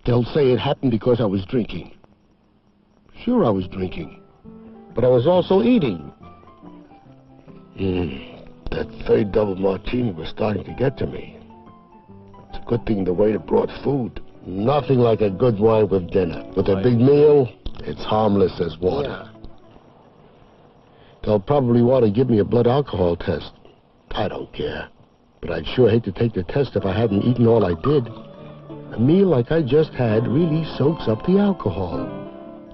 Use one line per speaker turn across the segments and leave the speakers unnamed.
They'll say it happened because I was drinking. Sure, I was drinking. But I was also eating. That third double martini was starting to get to me. It's a good thing the waiter brought food. Nothing like a good wine with dinner. With a big meal, it's harmless as water. Yeah. They'll probably want to give me a blood alcohol test. I don't care. But I'd sure hate to take the test if I hadn't eaten all I did. A meal like I just had really soaks up the alcohol.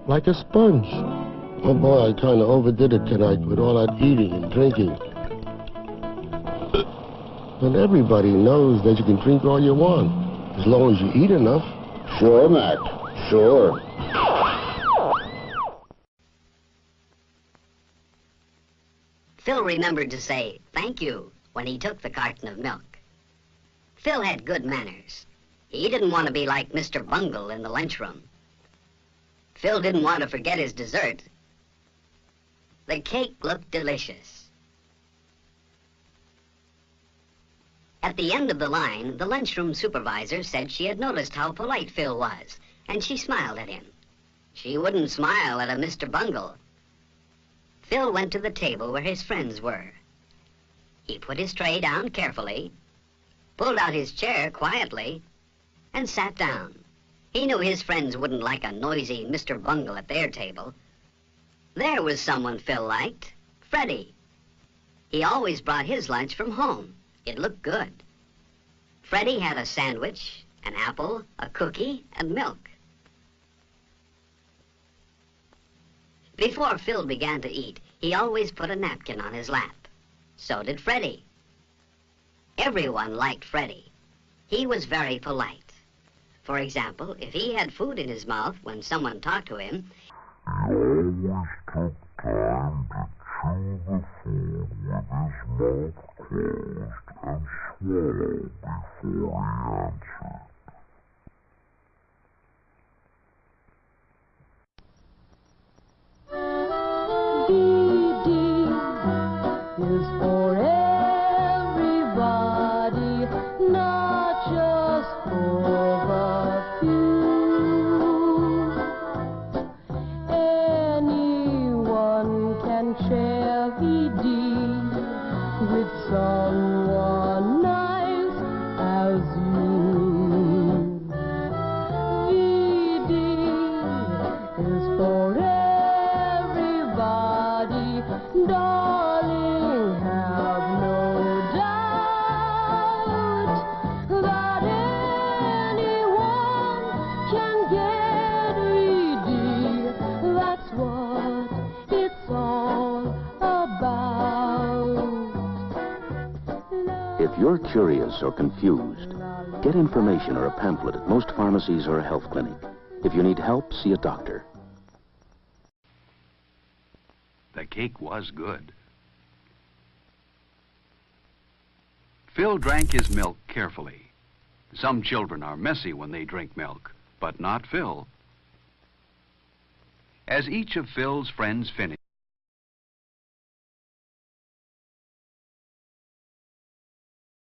Like a sponge. Oh boy, I kind of overdid it tonight with all that eating and drinking. And everybody knows that you can drink all you want, as long as you eat enough. Sure, Matt. Sure.
Phil remembered to say thank you when he took the carton of milk. Phil had good manners. He didn't want to be like Mr. Bungle in the lunchroom. Phil didn't want to forget his dessert. The cake looked delicious. At the end of the line, the lunchroom supervisor said she had noticed how polite Phil was, and she smiled at him. She wouldn't smile at a Mr. Bungle. Phil went to the table where his friends were. He put his tray down carefully, pulled out his chair quietly, and sat down. He knew his friends wouldn't like a noisy Mr. Bungle at their table. There was someone Phil liked, Freddie. He always brought his lunch from home. It looked good. Freddie had a sandwich, an apple, a cookie, and milk. Before Phil began to eat, he always put a napkin on his lap. So did Freddie. Everyone liked Freddie. He was very polite. For example, if he had food in his mouth when someone talked to him,
he always took time to chew the food with his mouth closed and swallow before he answered.
Is for everybody, not just for the few. Anyone can share VD with someone nice as you. VD is for everybody, darling, have no doubt that anyone can get VD. That's what it's all about.
If you're curious or confused, get information or a pamphlet at most pharmacies or a health clinic. If you need help, see a doctor.
The cake was good. Phil drank his milk carefully. Some children are messy when they drink milk, but not Phil. As each of Phil's friends finished,